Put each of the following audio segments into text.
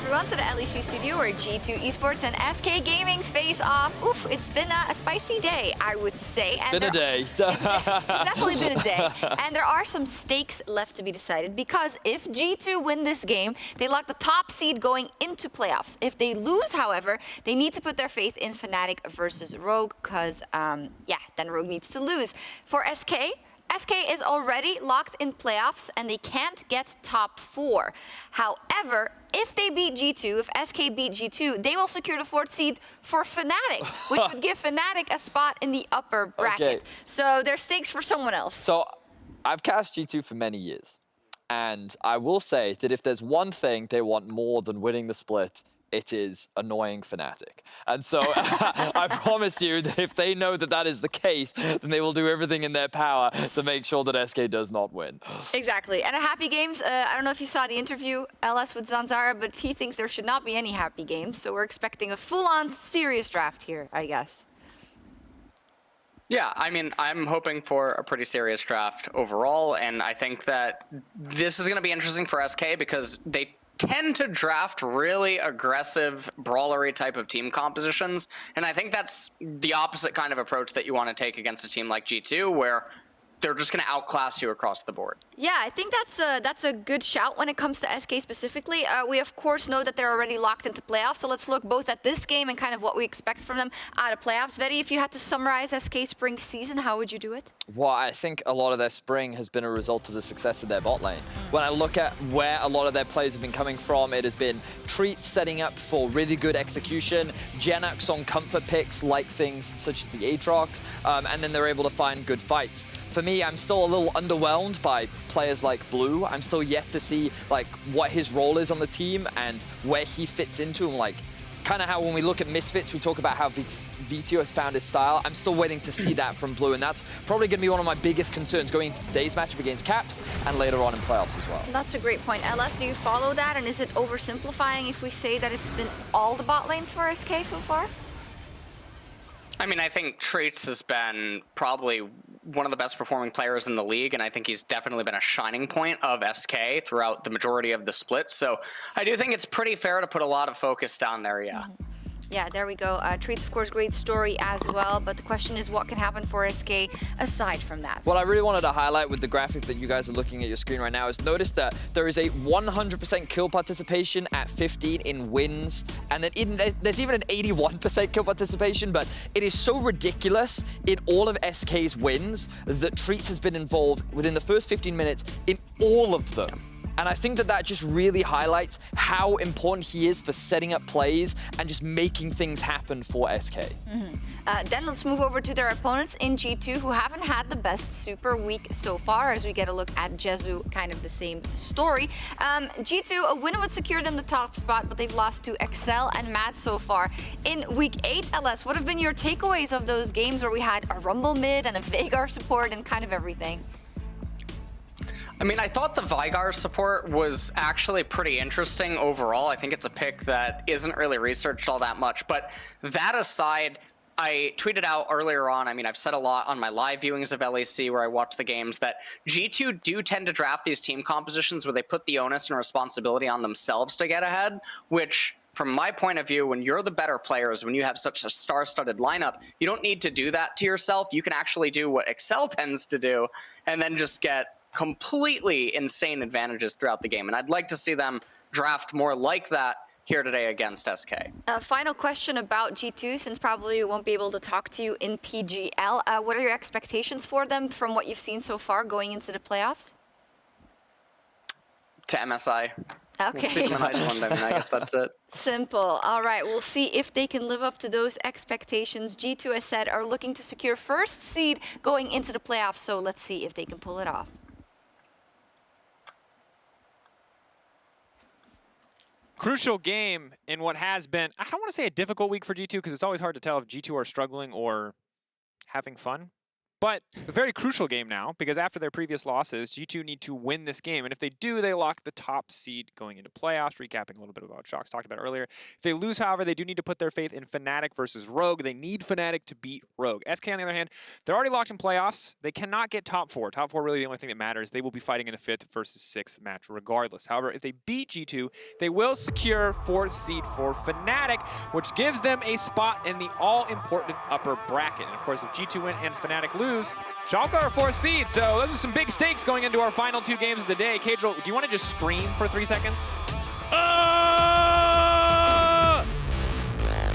everyone to the LEC studio where G2 Esports and SK Gaming face off. Oof, it's been a spicy day, I would say. And been a day. It's definitely been a day. And there are some stakes left to be decided because if G2 win this game, they lock the top seed going into playoffs. If they lose, however, they need to put their faith in Fnatic versus Rogue because, then Rogue needs to lose. For SK is already locked in playoffs and they can't get top 4. However, if they beat G2, if SK beat G2, they will secure the 4th seed for Fnatic, which would give Fnatic a spot in the upper bracket. Okay. So there's stakes for someone else. So I've cast G2 for many years. And I will say that if there's one thing they want more than winning the split, it is annoying Fnatic. And so I promise you that if they know that that is the case, then they will do everything in their power to make sure that SK does not win. Exactly. And a Happy Games, I don't know if you saw the interview, LS with Zanzara, but he thinks there should not be any Happy Games. So we're expecting a full-on serious draft here, I guess. Yeah, I mean, I'm hoping for a pretty serious draft overall, and I think that this is going to be interesting for SK because they tend to draft really aggressive, brawlery type of team compositions, and I think that's the opposite kind of approach that you want to take against a team like G2, where they're just going to outclass you across the board. Yeah, I think that's a good shout when it comes to SK specifically. We of course know that they're already locked into playoffs, so let's look both at this game and kind of what we expect from them out of playoffs. Vedi, if you had to summarize SK Spring season, how would you do it? Well, I think a lot of their spring has been a result of the success of their bot lane. When I look at where a lot of their plays have been coming from, it has been Treatz setting up for really good execution, Jenax on comfort picks like things such as the Aatrox, and then they're able to find good fights. For me, I'm still a little underwhelmed by players like Blue. I'm still yet to see like what his role is on the team and where he fits into him. Like, kind of how when we look at Misfits, we talk about how Vedius has found his style. I'm still waiting to see that from Blue, and that's probably going to be one of my biggest concerns going into today's matchup against Caps and later on in playoffs as well. That's a great point. LS, do you follow that? And is it oversimplifying if we say that it's been all the bot lanes for SK so far? I mean, I think Treatz has been probably one of the best performing players in the league, and I think he's definitely been a shining point of SK throughout the majority of the split. So I do think it's pretty fair to put a lot of focus down there, yeah. Yeah, there we go. Treatz, of course, great story as well, but the question is what can happen for SK aside from that? What I really wanted to highlight with the graphic that you guys are looking at your screen right now is notice that there is a 100% kill participation at 15 in wins, and then there's even an 81% kill participation, but it is so ridiculous in all of SK's wins that Treatz has been involved within the first 15 minutes in all of them. And I think that that just really highlights how important he is for setting up plays and just making things happen for SK. Then let's move over to their opponents in G2 who haven't had the best super week so far as we get a look at Jezu, kind of the same story. G2, a win would secure them the top spot, but they've lost to Excel and Mad so far. In week 8, LS, what have been your takeaways of those games where we had a Rumble mid and a Veigar support and kind of everything? I mean, I thought the Veigar support was actually pretty interesting overall. I think it's a pick that isn't really researched all that much. But that aside, I tweeted out earlier on, I mean, I've said a lot on my live viewings of LEC where I watch the games, that G2 do tend to draft these team compositions where they put the onus and responsibility on themselves to get ahead, which, from my point of view, when you're the better players, when you have such a star-studded lineup, you don't need to do that to yourself. You can actually do what Excel tends to do and then just get completely insane advantages throughout the game. And I'd like to see them draft more like that here today against SK. Final question about G2, since probably we won't be able to talk to you in PGL. What are your expectations for them from what you've seen so far going into the playoffs? To MSI. Okay. We'll see them in Iceland. I mean, I guess that's it. Simple. All right, we'll see if they can live up to those expectations. G2, as said, are looking to secure first seed going into the playoffs, so let's see if they can pull it off. Crucial game in what has been, I don't want to say a difficult week for G2 because it's always hard to tell if G2 are struggling or having fun. but a very crucial game now, because after their previous losses, G2 need to win this game. And if they do, they lock the top seed going into playoffs, recapping a little bit about Sjokz talked about earlier. If they lose, however, they do need to put their faith in Fnatic versus Rogue. They need Fnatic to beat Rogue. SK, on the other hand, they're already locked in playoffs. They cannot get top 4. Top 4 really the only thing that matters. They will be fighting in the 5th versus 6th match regardless. However, if they beat G2, they will secure 4th seed for Fnatic, which gives them a spot in the all-important upper bracket. And of course, if G2 win and Fnatic lose, Schalke are 4th seed. So those are some big stakes going into our final 2 games of the day. Caedrel, do you want to just scream for 3 seconds?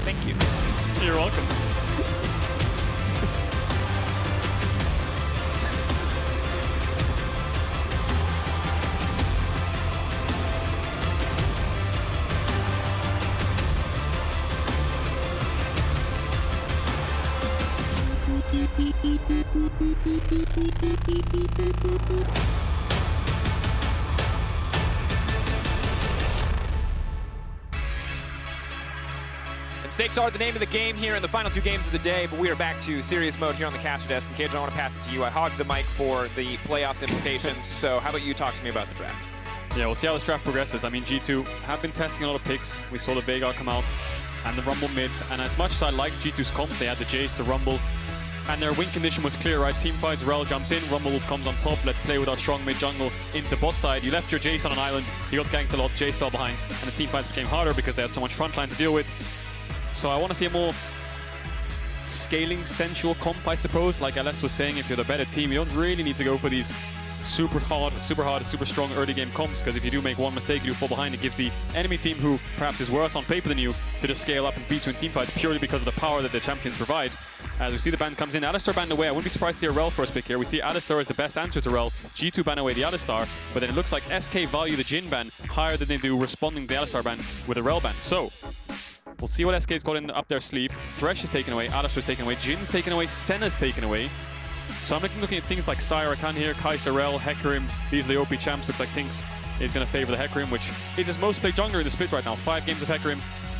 Thank you. You're welcome. And stakes are the name of the game here in the final 2 games of the day, but we are back to serious mode here on the caster desk. And Caedrel, I want to pass it to you. I hogged the mic for the playoffs implications, so how about you talk to me about the draft? Yeah, we'll see how this draft progresses. I mean, G2 have been testing a lot of picks. We saw the Veigar come out and the Rumble mid. And as much as I liked G2's comp, they had the Jace to Rumble. And their win condition was clear, right? Team fights, Rell jumps in, Rumble comes on top. Let's play with our strong mid jungle into bot side. You left your Jace on an island, you got ganked a lot, Jace fell behind. And the team fights became harder because they had so much frontline to deal with. So I want to see a more scaling sensual comp, I suppose. Like LS was saying, if you're the better team, you don't really need to go for these super hard, super strong early game comps, because if you do make one mistake, you fall behind, it gives the enemy team, who perhaps is worse on paper than you, to just scale up and beat you in team fights purely because of the power that the champions provide. As we see the ban comes in, Alistar banned away. I wouldn't be surprised to see a Rell first pick here. We see Alistar as the best answer to Rell. G2 ban away the Alistar, but then it looks like SK value the Jhin ban higher than they do responding to the Alistar ban with a Rell ban. So we'll see what SK's got in up their sleeve. Thresh is taken away, Alistar's taken away, Jin's taken away, Senna's taken away. So I'm looking at things like Xayah here, Kai'Sa, Rell, Hecarim. These are the OP champs. Looks like TynX is going to favor the Hecarim, which is his most played jungler in the split right now. 5 games of Hecarim,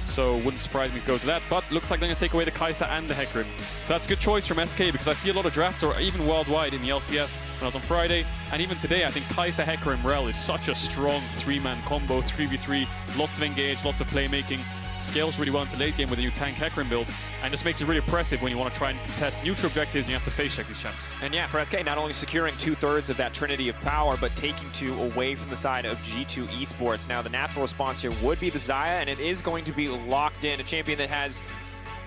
so wouldn't surprise me to go to that. But looks like they're going to take away the Kai'Sa and the Hecarim. So that's a good choice from SK, because I see a lot of drafts, or even worldwide in the LCS when I was on Friday. And even today, I think Kai'Sa, Hecarim, Rell is such a strong 3-man combo, 3v3, lots of engage, lots of playmaking. Scales really well into late game with a new tank Hecarim build, and just makes it really impressive when you want to try and contest neutral objectives and you have to face check these champs. And yeah, for SK, not only securing 2/3 of that trinity of power, but taking 2 away from the side of G2 Esports. Now, the natural response here would be the Xayah, and it is going to be locked in, a champion that has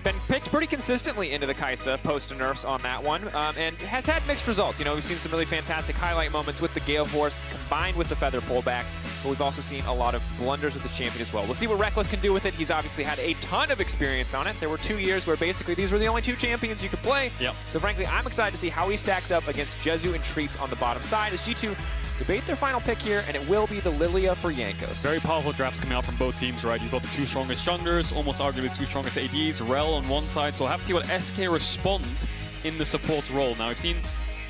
been picked pretty consistently into the Kai'Sa post-nerfs on that one, and has had mixed results. You know, we've seen some really fantastic highlight moments with the Gale Force combined with the Feather pullback, but we've also seen a lot of blunders with the champion as well. We'll see what Rekkles can do with it. He's obviously had a ton of experience on it. There were 2 years where basically these were the only 2 champions you could play. Yep. So frankly, I'm excited to see how he stacks up against Jezu and Treatz on the bottom side as G2 debate their final pick here, and it will be the Lillia for Jankos. Very powerful drafts coming out from both teams, right? You've got the 2 strongest junglers, almost arguably the 2 strongest ADs, Rell on one side, so we'll have to see what SK respond in the support role. Now, we've seen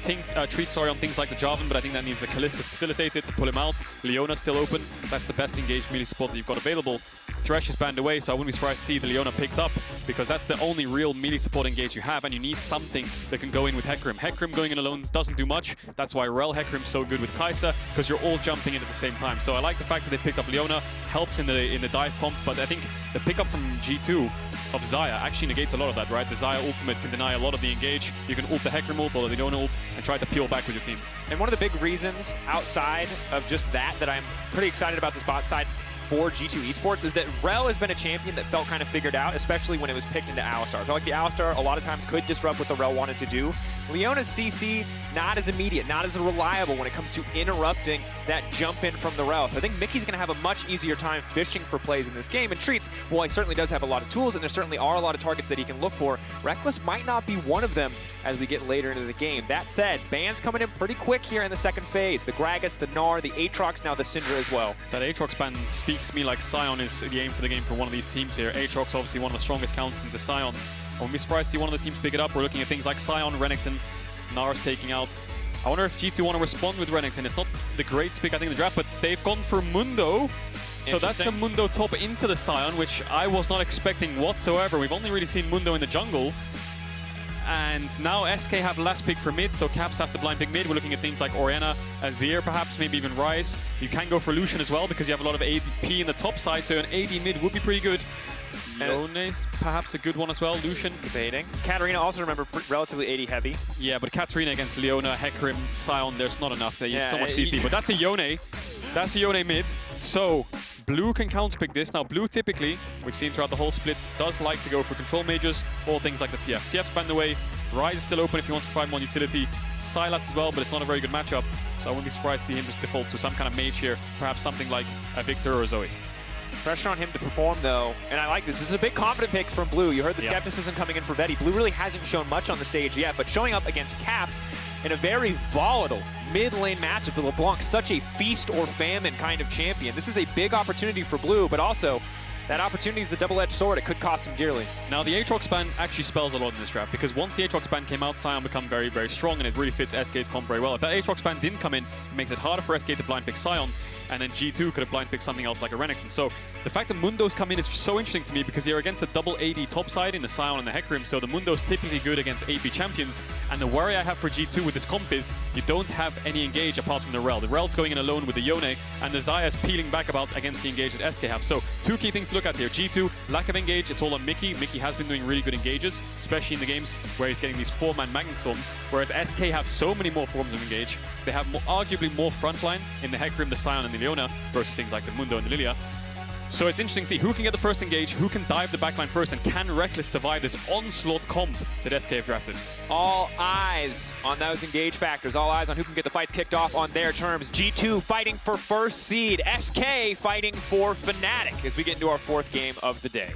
Treatz on things like the Jarvan, but I think that needs the Kalista to facilitate it, to pull him out. Leona's still open. That's the best engaged melee support that you've got available. Thresh is banned away, so I wouldn't be surprised to see the Leona picked up, because that's the only real melee support engage you have, and you need something that can go in with Hecarim. Hecarim going in alone doesn't do much. That's why Rell Hecarim's so good with Kai'Sa, because you're all jumping in at the same time. So I like the fact that they picked up Leona, helps in the dive pump, but I think the pickup from G2 of Xayah actually negates a lot of that, right? The Xayah ultimate can deny a lot of the engage. You can ult the Hecarim ult or the Leona ult and try to peel back with your team. And one of the big reasons outside of just that I'm pretty excited about this bot side for G2 Esports is that Rell has been a champion that felt kind of figured out, especially when it was picked into Alistar. I felt like the Alistar a lot of times could disrupt what the Rell wanted to do. Leona's CC, not as immediate, not as reliable when it comes to interrupting that jump in from the Rell. So I think Mikyx going to have a much easier time fishing for plays in this game. And Treatz, well, he certainly does have a lot of tools, and there certainly are a lot of targets that he can look for. Rekkles might not be one of them as we get later into the game. That said, bans coming in pretty quick here in the second phase. The Gragas, the Gnar, the Aatrox, now the Syndra as well. That Aatrox ban speaks to me like Sion is the aim for the game for one of these teams here. Aatrox obviously one of the strongest counters into Sion. I wouldn't be surprised to see one of the teams pick it up. We're looking at things like Sion, Renekton, Gnar's taking out. I wonder if G2 want to respond with Renekton. It's not the great pick, I think, in the draft, but they've gone for Mundo. So that's a Mundo top into the Sion, which I was not expecting whatsoever. We've only really seen Mundo in the jungle. And now SK have the last pick for mid, so Caps have the blind pick mid. We're looking at things like Orianna, Azir perhaps, maybe even Ryze. You can go for Lucian as well because you have a lot of AP in the top side, so an AD mid would be pretty good. Yone is perhaps a good one as well, Lucian. Debating. Katarina also, remember, relatively AD heavy. Yeah, but Katarina against Leona, Hecarim, Sion, there's not enough. They use so much CC, but that's a Yone. That's a Yone mid. So Blue can counterpick this. Now Blue typically, we've seen throughout the whole split, does like to go for control mages or things like the TF. TF's banned away. Ryze is still open if he wants to provide more utility. Sylas as well, but it's not a very good matchup. So I wouldn't be surprised to see him just default to some kind of mage here. Perhaps something like a Victor or a Zoe. Pressure on him to perform, though, and I like this. This is a big confident picks from Blue. You heard the skepticism coming in for Vedi. Blue really hasn't shown much on the stage yet, but showing up against Caps in a very volatile mid-lane matchup with LeBlanc, such a feast or famine kind of champion. This is a big opportunity for Blue, but also that opportunity is a double-edged sword. It could cost him dearly. Now, the Aatrox ban actually spells a lot in this draft, because once the Aatrox ban came out, Sion became very, very strong, and it really fits SK's comp very well. If that Aatrox ban didn't come in, it makes it harder for SK to blind pick Sion, and then G2 could have blind picked something else like a Renekton. So the fact that Mundos come in is so interesting to me because they're against a double AD top side in the Sion and the Hecarim, so the Mundo's typically good against AP champions. And the worry I have for G2 with this comp is you don't have any engage apart from the Rell. The Rell's going in alone with the Yone, and the Xayah's peeling back about against the engage that SK have. So two key things to look at here. G2, lack of engage, it's all on Mikyx. Mikyx has been doing really good engages, especially in the games where he's getting these 4-man Magnet Storms, whereas SK have so many more forms of engage. They have arguably more frontline in the Hecarim, the Sion, and the Leona versus things like the Mundo and the Lillia. So it's interesting to see who can get the first engage, who can dive the backline first, and can Rekkles survive this onslaught comp that SK have drafted. All eyes on those engage factors, all eyes on who can get the fights kicked off on their terms. G2 fighting for first seed, SK fighting for Fnatic as we get into our fourth game of the day.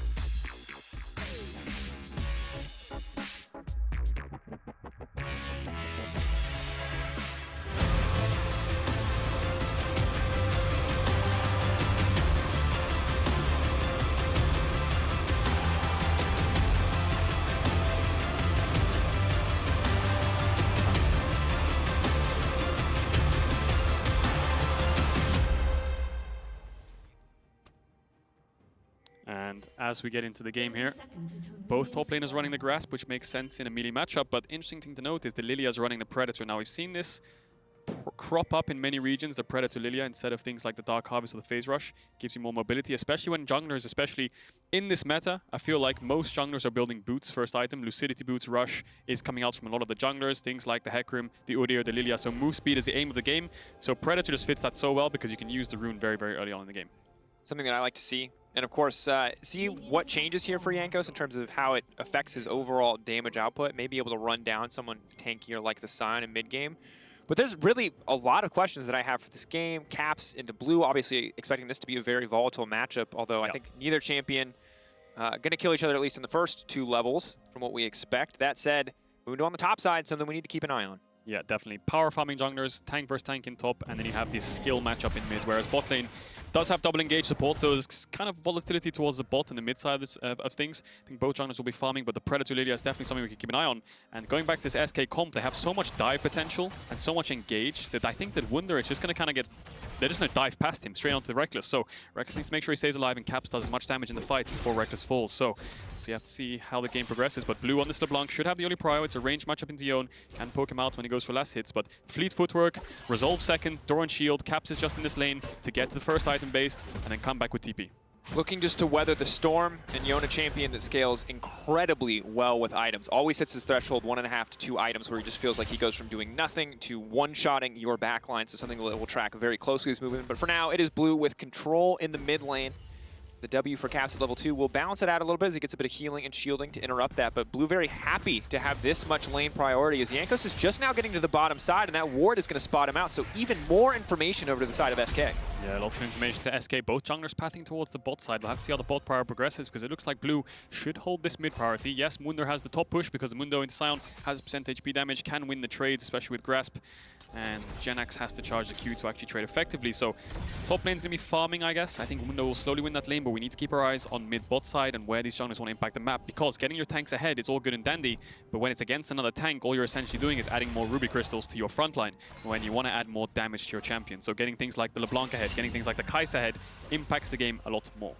And as we get into the game here, both top laners running the Grasp, which makes sense in a melee matchup, but interesting thing to note is the Lillia's running the Predator. Now we've seen this crop up in many regions, the Predator Lillia, instead of things like the Dark Harvest or the Phase Rush. Gives you more mobility, especially when junglers, especially in this meta, I feel like most junglers are building boots first item. Lucidity boots, Rush is coming out from a lot of the junglers, things like the Hecarim, the Udyr, the Lillia, so move speed is the aim of the game. So Predator just fits that so well because you can use the rune very, very early on in the game. Something that I like to see. And of course, see what changes here for Jankos in terms of how it affects his overall damage output. Maybe able to run down someone tankier like the Sion in mid-game. But there's really a lot of questions that I have for this game. Caps into Blue, obviously expecting this to be a very volatile matchup, although I think neither champion going to kill each other, at least in the first two levels, from what we expect. That said, moving on the top side, something we need to keep an eye on. Yeah, definitely. Power farming junglers, tank versus tank in top, and then you have this skill matchup in mid, whereas bot lane does have double engage support, so there's kind of volatility towards the bot and the mid side of things. I think both junglers will be farming, but the Predator Lillia is definitely something we can keep an eye on. And going back to this SK comp, they have so much dive potential and so much engage that I think that Wunder is just going to kind of get... They're just going to dive past him, straight onto Rekkles. So Rekkles needs to make sure he stays alive and Caps does as much damage in the fight before Rekkles falls. So you have to see how the game progresses. But Blue on this LeBlanc should have the early prio. It's a range matchup into Yone. Can poke him out when he goes for last hits. But fleet footwork, resolve second, Doran shield. Caps is just in this lane to get to the first item based and then come back with TP. Looking just to weather the storm, and Yone a champion that scales incredibly well with items. Always hits his threshold 1.5 to 2 items where he just feels like he goes from doing nothing to one-shotting your backline, so something that we'll track very closely as movement. But for now, it is Blue with control in the mid lane. The W for Caps at level 2 will balance it out a little bit as he gets a bit of healing and shielding to interrupt that. But Blue very happy to have this much lane priority as Jankos is just now getting to the bottom side, and that ward is going to spot him out. So even more information over to the side of SK. Yeah, lots of information to SK. Both junglers pathing towards the bot side. We'll have to see how the bot prior progresses because it looks like Blue should hold this mid priority. Yes, Wunder has the top push because the Mundo into Sion has % HP damage, can win the trades, especially with Grasp. And Jenax has to charge the Q to actually trade effectively. So top lane's going to be farming, I guess. I think Mundo will slowly win that lane, but we need to keep our eyes on mid-bot side and where these junglers want to impact the map. Because getting your tanks ahead is all good and dandy, but when it's against another tank, all you're essentially doing is adding more ruby crystals to your front line when you want to add more damage to your champion. So getting things like the LeBlanc ahead, getting things like the Kai'Sa ahead impacts the game a lot more.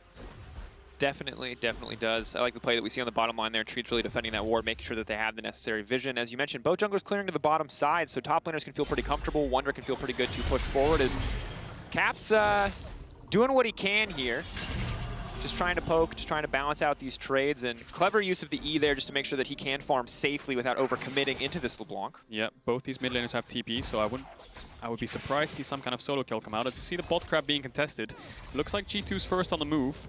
Definitely does. I like the play that we see on the bottom line there. Treatz really defending that ward, making sure that they have the necessary vision. As you mentioned, both junglers clearing to the bottom side, so top laners can feel pretty comfortable. Wunder can feel pretty good to push forward as Cap's doing what he can here. Just trying to poke, just trying to balance out these trades, and clever use of the E there just to make sure that he can farm safely without overcommitting into this LeBlanc. Yeah, both these mid laners have TP, so I would be surprised to see some kind of solo kill come out. As you see the bot crab being contested, looks like G2's first on the move.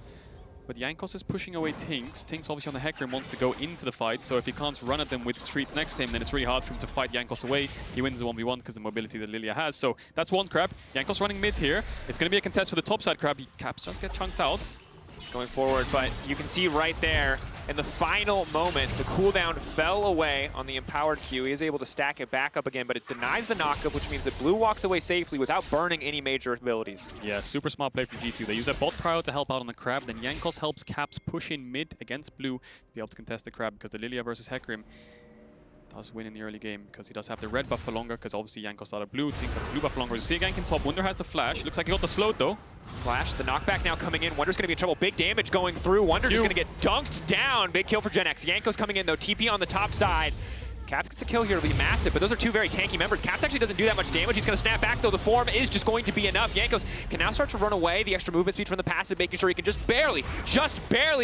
But Jankos is pushing away TynX. TynX obviously on the Hecarim wants to go into the fight, so if he can't run at them with Treatz next to him, then it's really hard for him to fight Jankos away. He wins the 1v1 because of the mobility that Lillia has. So that's one crab. Jankos running mid here. It's going to be a contest for the top side crab. Caps just get chunked out. Going forward, but you can see right there in the final moment, the cooldown fell away on the empowered Q. He is able to stack it back up again, but it denies the knockup, which means that Blue walks away safely without burning any major abilities. Yeah, super smart play for G2. They use their bot prio to help out on the crab, then Jankos helps Caps push in mid against Blue to be able to contest the crab, because the Lillia versus Hecarim does win in the early game, because he does have the red buff for longer, because obviously Jankos started blue, thinks that's blue buff for longer. You see a gank in top, Wunder has the flash, looks like he got the slowed though. Flash, the knockback now coming in. Wunder's going to be in trouble. Big damage going through. Wunder just going to get dunked down. Big kill for Jenax. Jankos coming in though. TP on the top side. Caps gets a kill here. It'll be massive, but those are two very tanky members. Caps actually doesn't do that much damage. He's going to snap back though. The form is just going to be enough. Jankos can now start to run away. The extra movement speed from the passive, making sure he can just barely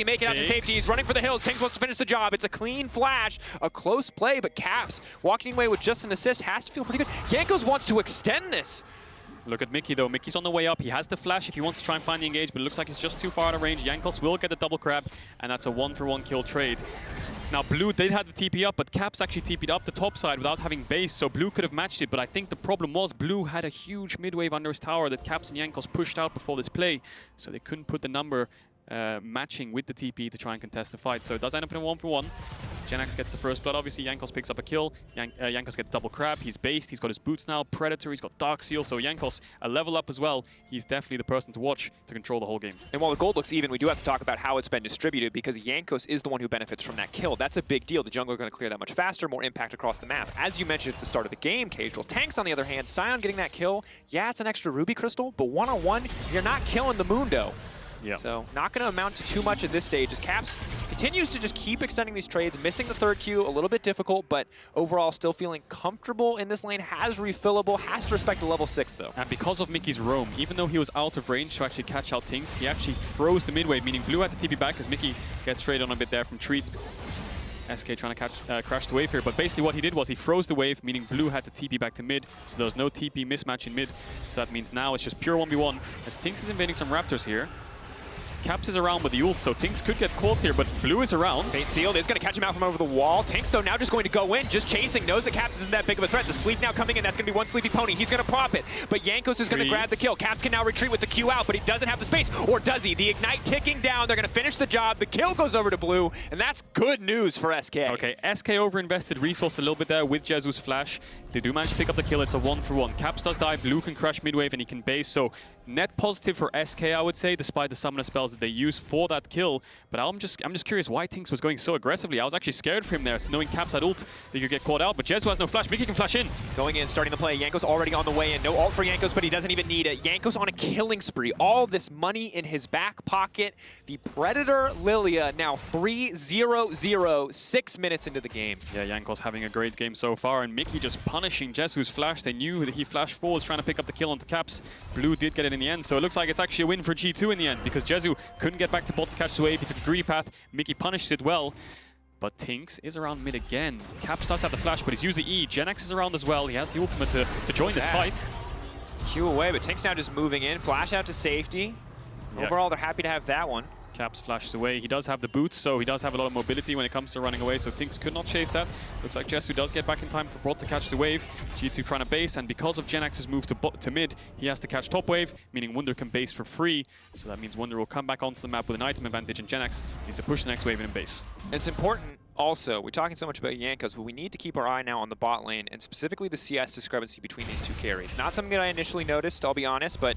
make it out to safety. He's running for the hills. TynX wants to finish the job. It's a clean flash. A close play, but Caps walking away with just an assist has to feel pretty good. Jankos wants to extend this. Look at Mikyx though. Mikyx's on the way up. He has the flash if he wants to try and find the engage, but it looks like he's just too far out of range. Jankos will get the double crab, and that's a 1-for-1 kill trade. Now Blue did have the TP up, but Caps actually TP'd up the top side without having base, so Blue could have matched it, but I think the problem was Blue had a huge mid-wave under his tower that Caps and Jankos pushed out before this play, so they couldn't put the number matching with the TP to try and contest the fight. So it does end up in a 1-for-1. Jenax gets the first blood. Obviously, Jankos picks up a kill. Jankos gets double crab. He's based. He's got his boots now. Predator. He's got Dark Seal. So Jankos a level up as well. He's definitely the person to watch to control the whole game. And while the gold looks even, we do have to talk about how it's been distributed, because Jankos is the one who benefits from that kill. That's a big deal. The jungle are going to clear that much faster, more impact across the map. As you mentioned at the start of the game, Caedrel. TynX, on the other hand, Sion getting that kill. Yeah, it's an extra Ruby Crystal, but one-on-one, you're not killing the Mundo. Yeah. So not going to amount to too much at this stage as Caps continues to just keep extending these trades, missing the third Q, a little bit difficult, but overall still feeling comfortable in this lane, has refillable, has to respect the level 6 though. And because of Mikyx's roam, even though he was out of range to actually catch out TynX, he actually froze the mid wave, meaning Blue had to TP back as Mikyx gets straight on a bit there from Treatz. SK trying to crash the wave here, but basically what he did was he froze the wave, meaning Blue had to TP back to mid, so there was no TP mismatch in mid. So that means now it's just pure 1v1 as TynX is invading some Raptors here. Caps is around with the ult, so TynX could get caught here, but Blue is around. Bait sealed is going to catch him out from over the wall. TynX, though, now just going to go in, just chasing, knows that Caps isn't that big of a threat. The sleep now coming in, that's going to be one sleepy pony. He's going to pop it, but Jankos is going to grab the kill. Caps can now retreat with the Q out, but he doesn't have the space, or does he? The Ignite ticking down, they're going to finish the job. The kill goes over to Blue, and that's good news for SK. Okay, SK overinvested resource a little bit there with Jezu's flash. They do manage to pick up the kill, it's a 1-for-1. Caps does die, Blue can crash mid-wave, and he can base, so net positive for SK, I would say, despite the summoner spells that they use for that kill. But I'm just curious why TynX was going so aggressively. I was actually scared for him there, so knowing Caps had ult, they could get caught out. But Jezu has no flash. Mikyx can flash in. Going in, starting the play. Jankos already on the way in. No ult for Jankos, but he doesn't even need it. Jankos on a killing spree. All this money in his back pocket. The Predator Lillia now 3-0-0, 6 minutes into the game. Yeah, Jankos having a great game so far, and Mikyx just punishing Jezu's flash. They knew that he flashed forwards trying to pick up the kill onto Caps. Blue did get it in the end, so it looks like it's actually a win for G2 in the end, because Jezu couldn't get back to bot to catch the wave. He took a greedy path. Mikyx punished it well, but TynX is around mid again. Caps does have the flash, but he's using E. Jenax is around as well. He has the ultimate to join this fight. Q away, but TynX now just moving in. Flash out to safety. Yep. Overall, they're happy to have that one. Caps flashes away. He does have the boots, so he does have a lot of mobility when it comes to running away, so TynX could not chase that. Looks like Jezu does get back in time for bot to catch the wave. G2 trying to base, and because of Jenax's move to mid, he has to catch top wave, meaning Wunder can base for free. So that means Wunder will come back onto the map with an item advantage, and Jenax needs to push the next wave in and base. It's important also, we're talking so much about Jankos, but we need to keep our eye now on the bot lane, and specifically the CS discrepancy between these two carries. Not something that I initially noticed, I'll be honest, but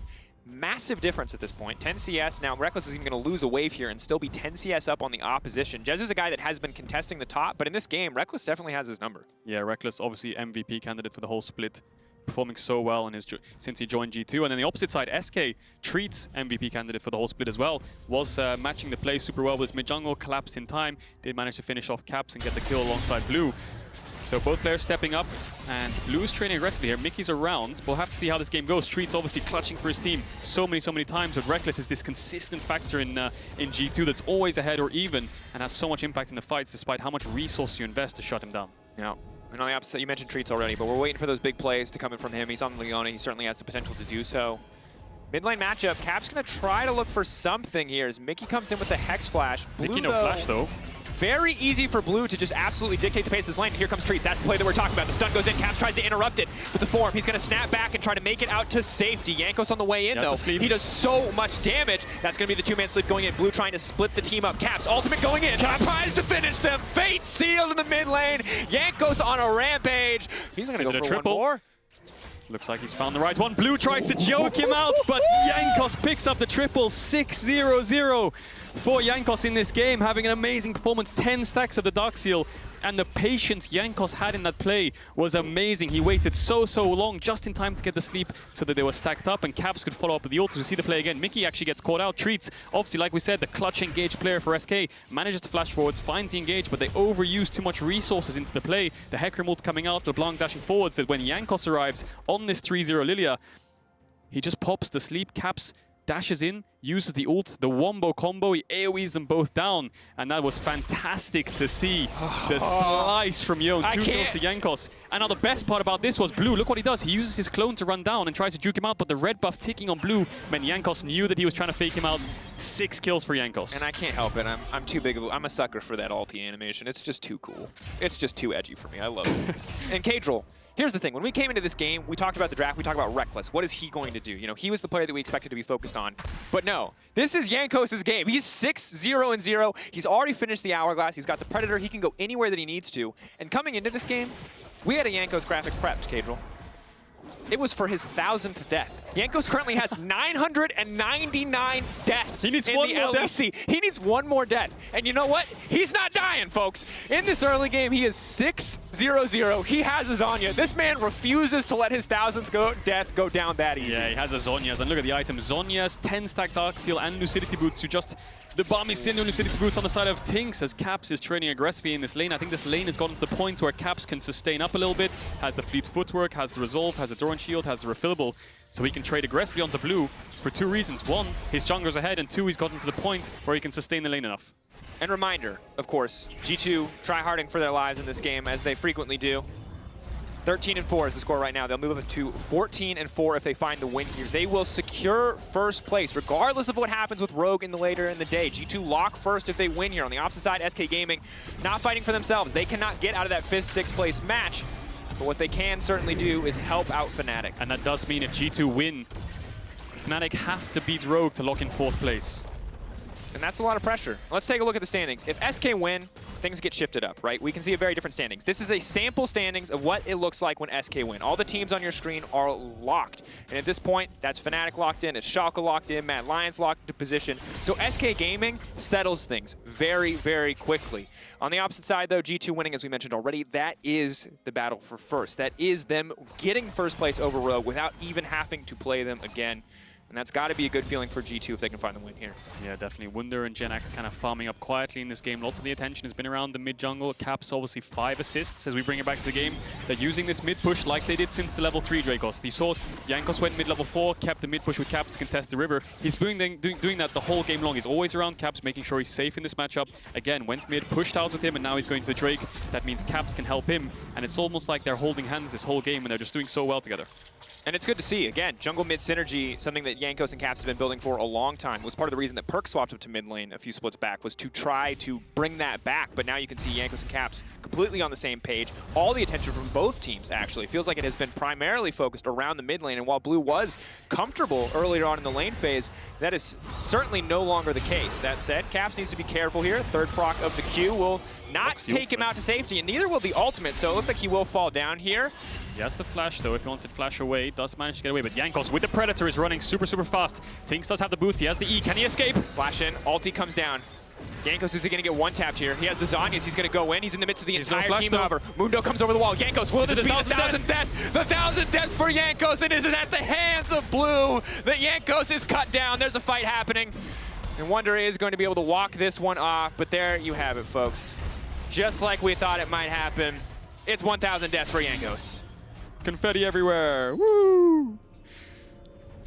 massive difference at this point. 10 CS, now Rekkles is even going to lose a wave here and still be 10 CS up on the opposition. Jezu's a guy that has been contesting the top, but in this game, Rekkles definitely has his number. Yeah, Rekkles obviously MVP candidate for the whole split. performing so well since he joined G2. And then the opposite side, SK, Treatz, MVP candidate for the whole split as well, was matching the play super well with his mid-jungle, collapsed in time, did manage to finish off Caps and get the kill alongside Blue. So both players stepping up, and Blue is training aggressively here. Mikyx around. We'll have to see how this game goes. Treatz obviously clutching for his team so many times, but Rekkles is this consistent factor in G2 that's always ahead or even, and has so much impact in the fights despite how much resource you invest to shut him down. Yeah. And on the opposite, you mentioned Treatz already, but we're waiting for those big plays to come in from him. He's on Leona. He certainly has the potential to do so. Mid lane matchup, Cap's going to try to look for something here as Mickey comes in with the Hex Flash. Mickey no flash though. Very easy for Blue to just absolutely dictate the pace of this lane. Here comes Treatz. That's the play that we're talking about. The stun goes in. Caps tries to interrupt it with the form. He's going to snap back and try to make it out to safety. Jankos on the way in, though. He does so much damage. That's going to be the two-man sleep going in. Blue trying to split the team up. Caps ultimate going in. Caps tries to finish them. Fate sealed in the mid lane. Jankos on a rampage. He's going to go for triple? one more. Looks like he's found the right one. Blue tries to joke him out, but Jankos picks up the triple. 6-0-0 for Jankos in this game, having an amazing performance. 10 stacks of the Dark Seal, and the patience Jankos had in that play was amazing. He waited so long, just in time to get the sleep so that they were stacked up, and Caps could follow up with the ults. We see the play again. Mickey actually gets caught out. Treatz, obviously, like we said, the clutch engaged player for SK, manages to flash forwards, finds the engage, but they overuse too much resources into the play. The Hecarim ult coming out, LeBlanc dashing forwards, that when Jankos arrives on this 3-0 Lillia, he just pops the sleep. Caps dashes in, uses the ult, the wombo combo, he AoEs them both down, and that was fantastic to see. The slice from Yone, 2 kills to Jankos. And now the best part about this was Blue, look what he does. He uses his clone to run down and tries to juke him out, but the red buff ticking on Blue meant Jankos knew that he was trying to fake him out. 6 kills for Jankos. And I can't help it. I'm too big of a... I'm a sucker for that ulti animation. It's just too cool. It's just too edgy for me. I love it. And Caedrel. Here's the thing, when we came into this game, we talked about the draft, we talked about Rekkles. What is he going to do? You know, he was the player that we expected to be focused on. But no, this is Jankos' game. He's 6-0-0. He's already finished the Hourglass. He's got the Predator. He can go anywhere that he needs to. And coming into this game, we had a Jankos graphic prepped, Caedrel. It was for his 1000th death. Jankos currently has 999 deaths in the LEC. He needs one more death. And you know what? He's not dying, folks. In this early game, he is 6-0-0. He has a Xayah. This man refuses to let his 1000th death go down that easy. Yeah, he has a Xayahs. And look at the items. Xayahs, 10-stack Dark Seal, and Lucidity Boots to just... The Balmy Sin and Lucidity Boots on the side of TynX as Caps is training aggressively in this lane. I think this lane has gotten to the point where Caps can sustain up a little bit, has the fleet footwork, has the resolve, has the Doran shield, has the refillable, so he can trade aggressively onto Blue for 2 reasons. 1, his jungler's ahead, and 2, he's gotten to the point where he can sustain the lane enough. And reminder, of course, G2 try-harding for their lives in this game, as they frequently do. 13-4 is the score right now. They'll move up to 14-4 if they find the win here. They will secure first place, regardless of what happens with Rogue later in the day. G2 lock first if they win here. On the opposite side, SK Gaming not fighting for themselves. They cannot get out of that 5th, 6th place match. But what they can certainly do is help out Fnatic. And that does mean if G2 win, Fnatic have to beat Rogue to lock in 4th place. And that's a lot of pressure. Let's take a look at the standings. If SK win, things get shifted up, right? We can see a very different standings. This is a sample standings of what it looks like when SK win. All the teams on your screen are locked. And at this point, that's Fnatic locked in, it's Schalke locked in, Mad Lions locked into position. So SK Gaming settles things very quickly. On the opposite side, though, G2 winning, as we mentioned already, that is the battle for first. That is them getting first place over Rogue without even having to play them again. And that's got to be a good feeling for G2 if they can find the win here. Yeah, definitely. Wunder and Jenax kind of farming up quietly in this game. Lots of the attention has been around the mid-jungle. Caps obviously 5 assists as we bring it back to the game. They're using this mid-push like they did since the level 3 Drakos. You saw Jankos went mid-level 4, kept the mid-push with Caps to contest the river. He's doing that the whole game long. He's always around Caps, making sure he's safe in this matchup. Again, went mid, pushed out with him, and now he's going to the Drake. That means Caps can help him. And it's almost like they're holding hands this whole game and they're just doing so well together. And it's good to see, again, jungle mid synergy, something that Jankos and Caps have been building for a long time. Was part of the reason that Perk swapped up to mid lane a few splits back, was to try to bring that back. But now you can see Jankos and Caps completely on the same page. All the attention from both teams, actually. It feels like it has been primarily focused around the mid lane. And while Blue was comfortable earlier on in the lane phase, that is certainly no longer the case. That said, Caps needs to be careful here. 3rd proc of the Q will not take him out to safety, and neither will the ultimate. So it looks like he will fall down here. He has the flash though, if he wants to flash away, does manage to get away, but Jankos with the Predator is running super fast. TynX does have the boost, he has the E, can he escape? Flash in, ulti comes down. Jankos is going to get one-tapped here. He has the Zhonya's. He's going to go in. He's in the midst of the entire team, though. however. Mundo comes over the wall. Jankos, will this be the 1,000th death? The 1,000th death for Jankos. It is at the hands of Blue that Jankos is cut down. There's a fight happening. And Wunder is going to be able to walk this one off. But there you have it, folks. Just like we thought it might happen, it's 1,000 deaths for Jankos. Confetti everywhere. Woo!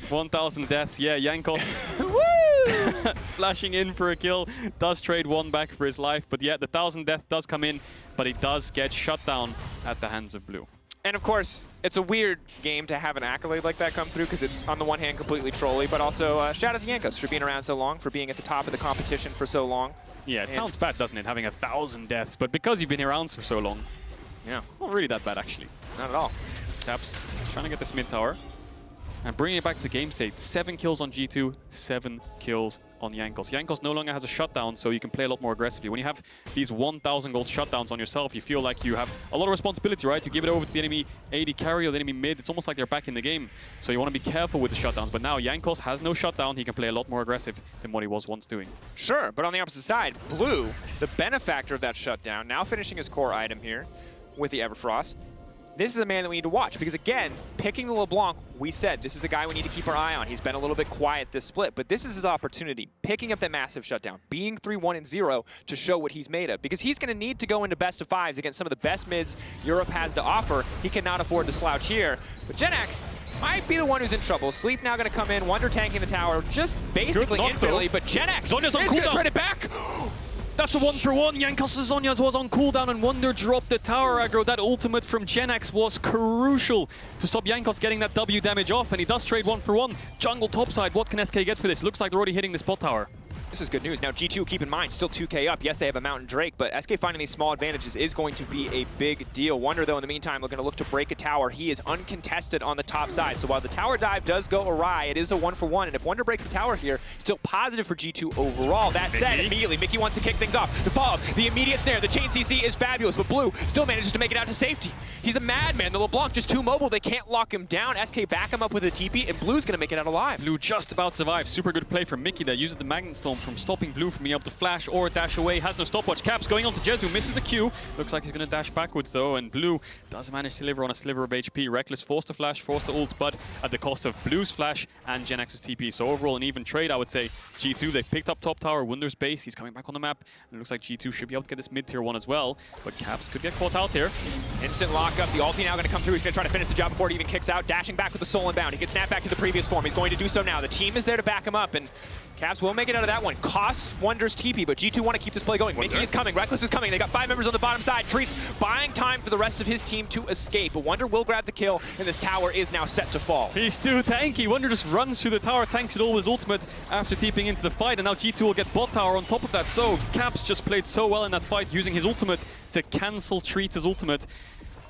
1,000 deaths. Yeah, Jankos. Woo! Flashing in for a kill. Does trade one back for his life. But yeah, the 1,000 death does come in. But he does get shut down at the hands of Blue. And of course, it's a weird game to have an accolade like that come through because it's, on the one hand, completely trolly, but also shout out to Jankos for being around so long, for being at the top of the competition for so long. Yeah, it sounds bad, doesn't it, having 1,000 deaths, but because you've been around for so long, yeah, not really that bad, actually. Not at all. Caps trying to get this mid tower and bringing it back to game state. 7 kills on G2, 7 kills on Jankos. Jankos no longer has a shutdown, so you can play a lot more aggressively. When you have these 1,000 gold shutdowns on yourself, you feel like you have a lot of responsibility, right? You give it over to the enemy AD carry or the enemy mid. It's almost like they're back in the game. So you want to be careful with the shutdowns. But now Jankos has no shutdown. He can play a lot more aggressive than what he was once doing. Sure, but on the opposite side, Blue, the benefactor of that shutdown, now finishing his core item here with the Everfrost. This is a man that we need to watch because, again, picking the LeBlanc, we said this is a guy we need to keep our eye on. He's been a little bit quiet this split, but this is his opportunity. Picking up that massive shutdown, being 3-1-0 to show what he's made of because he's going to need to go into best of 5s against some of the best mids Europe has to offer. He cannot afford to slouch here, but Jenax might be the one who's in trouble. Sleep now going to come in, Wunder tanking the tower, just basically infinitely, but Jenax is going to turn it back. That's a 1-for-1. Jankos' Zhonya's was on cooldown and Wunder dropped the tower aggro. That ultimate from Jenax was crucial to stop Jankos getting that W damage off, and he does trade 1-for-1. Jungle topside, what can SK get for this? Looks like they're already hitting the spot tower. This is good news. Now, G2, keep in mind, still 2K up. Yes, they have a Mountain Drake, but SK finding these small advantages is going to be a big deal. Wunder, though, in the meantime, looking to look to break a tower. He is uncontested on the top side. So while the tower dive does go awry, it is a 1-for-1. And if Wunder breaks the tower here, still positive for G2 overall. That said, immediately, Mikyx wants to kick things off. The follow-up, the immediate snare, the chain CC is fabulous, but Blue still manages to make it out to safety. He's a madman. The LeBlanc just too mobile. They can't lock him down. SK back him up with a TP, and Blue's going to make it out alive. Blue just about survived. Super good play from Mikyx that uses the Magnet Storm from stopping Blue from being able to flash or dash away. Has no stopwatch. Caps going on to Jezu. Misses the Q. Looks like he's going to dash backwards though. And Blue does manage to deliver on a sliver of HP. Rekkles forced to flash, forced to ult, but at the cost of Blue's flash and Jenax's TP. So overall an even trade, I would say. G2, they picked up top tower. Wunder's base. He's coming back on the map. And it looks like G2 should be able to get this mid-tier 1 as well. But Caps could get caught out here. Instant lockup. The ulti now going to come through. He's going to try to finish the job before it even kicks out. Dashing back with the soul inbound. He can snap back to the previous form. He's going to do so now. The team is there to back him up. And Caps will make it out of that one. Costs Wunder's TP, but G2 want to keep this play going. Mikyx is coming. Rekkles is coming. They got 5 members on the bottom side. Treatz buying time for the rest of his team to escape. But Wunder will grab the kill, and this tower is now set to fall. He's too tanky. Wunder just runs through the tower, tanks it all with his ultimate after TPing into the fight, and now G2 will get bot tower on top of that. So Caps just played so well in that fight, using his ultimate to cancel Treatz' ultimate.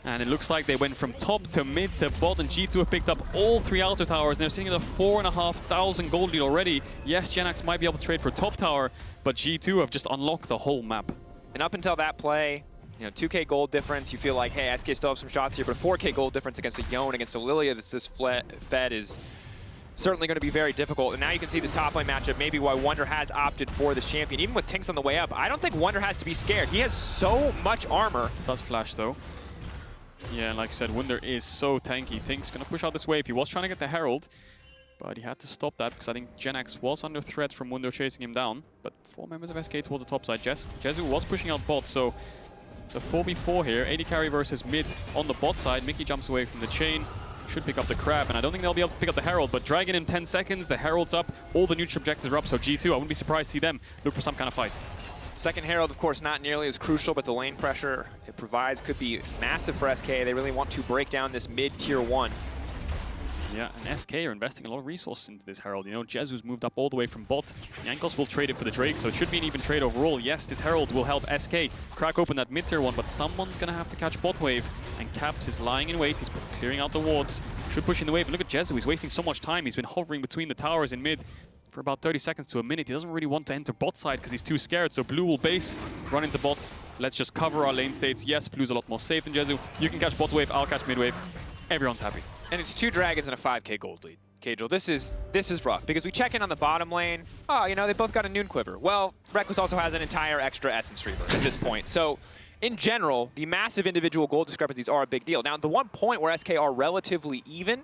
And it looks like they went from top to mid to bot, and G2 have picked up all 3 outer towers. And they're sitting at a 4,500 gold lead already. Yes, Jenax might be able to trade for top tower, but G2 have just unlocked the whole map. And up until that play, you know, 2K gold difference, you feel like, hey, SK still have some shots here, but a 4K gold difference against a Yone, against a Lillia that's this fed is certainly going to be very difficult. And now you can see this top lane matchup, maybe why Wunder has opted for this champion. Even with TynX on the way up, I don't think Wunder has to be scared. He has so much armor. Does flash though. Yeah, and like I said, Wunder is so tanky. TynX gonna push out this wave. He was trying to get the Herald, but he had to stop that because I think Jenax was under threat from Wunder chasing him down. But 4 members of SK towards the top side. Jezu was pushing out bot, so it's a 4v4 here. AD carry versus mid on the bot side. Mikyx jumps away from the chain. Should pick up the crab, and I don't think they'll be able to pick up the Herald, but Dragon in 10 seconds, the Herald's up, all the neutral objectives are up, so G2, I wouldn't be surprised to see them look for some kind of fight. Second Herald, of course, not nearly as crucial, but the lane pressure it provides could be massive for SK. They really want to break down this mid-tier 1. Yeah, and SK are investing a lot of resources into this Herald. You know, Jezu's moved up all the way from bot. Jankos will trade it for the Drake, so it should be an even trade overall. Yes, this Herald will help SK crack open that mid-tier 1, but someone's going to have to catch bot wave. And Caps is lying in wait. He's clearing out the wards. Should push in the wave. And look at Jezu. He's wasting so much time. He's been hovering between the towers in mid for about 30 seconds to a minute. He doesn't really want to enter bot side because he's too scared. So Blue will base, run into bot. Let's just cover our lane states. Yes, Blue's a lot more safe than Jezu. You can catch bot wave, I'll catch mid wave. Everyone's happy. And it's 2 dragons and a 5K gold lead. Caedrel, this is rough because we check in on the bottom lane. Oh, you know, they both got a Noon Quiver. Well, Rekkles also has an entire extra Essence Reaver at this point. So, in general, the massive individual gold discrepancies are a big deal. Now, the one point where SK are relatively even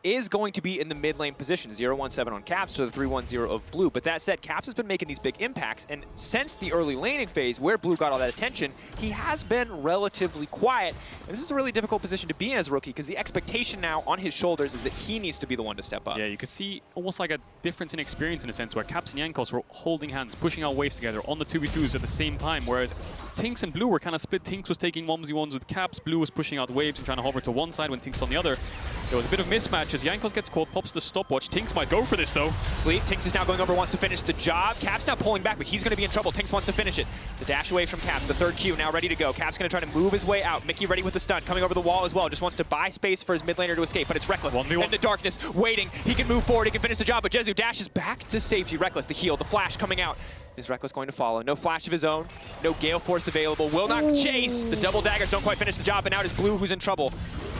is going to be in the mid lane position. 0-1-7 on Caps to the 3-1-0 of Blue. But that said, Caps has been making these big impacts, and since the early laning phase where Blue got all that attention, he has been relatively quiet. And this is a really difficult position to be in as a rookie because the expectation now on his shoulders is that he needs to be the one to step up. Yeah, you could see almost like a difference in experience in a sense where Caps and Jankos were holding hands, pushing out waves together on the 2v2s at the same time, whereas TynX and Blue were kind of split. TynX was taking 1v1s with Caps, Blue was pushing out waves and trying to hover to one side when TynX on the other. There was a bit of mismatch as Jankos gets caught, pops the stopwatch. TynX might go for this though. Sleep, TynX is now going over, wants to finish the job. Caps now pulling back, but he's going to be in trouble. TynX wants to finish it. The dash away from Caps, the third Q now ready to go. Caps going to try to move his way out. Mikyx ready with the stun, coming over the wall as well. Just wants to buy space for his mid laner to escape, but it's Rekkles 1v1 in the darkness, waiting. He can move forward, he can finish the job, but Jezu dashes back to safety. Rekkles, the heal, the flash coming out. Is Rekkles going to follow? No flash of his own, no Gale Force available. Will not chase. The double daggers don't quite finish the job, and now it is Blue who's in trouble.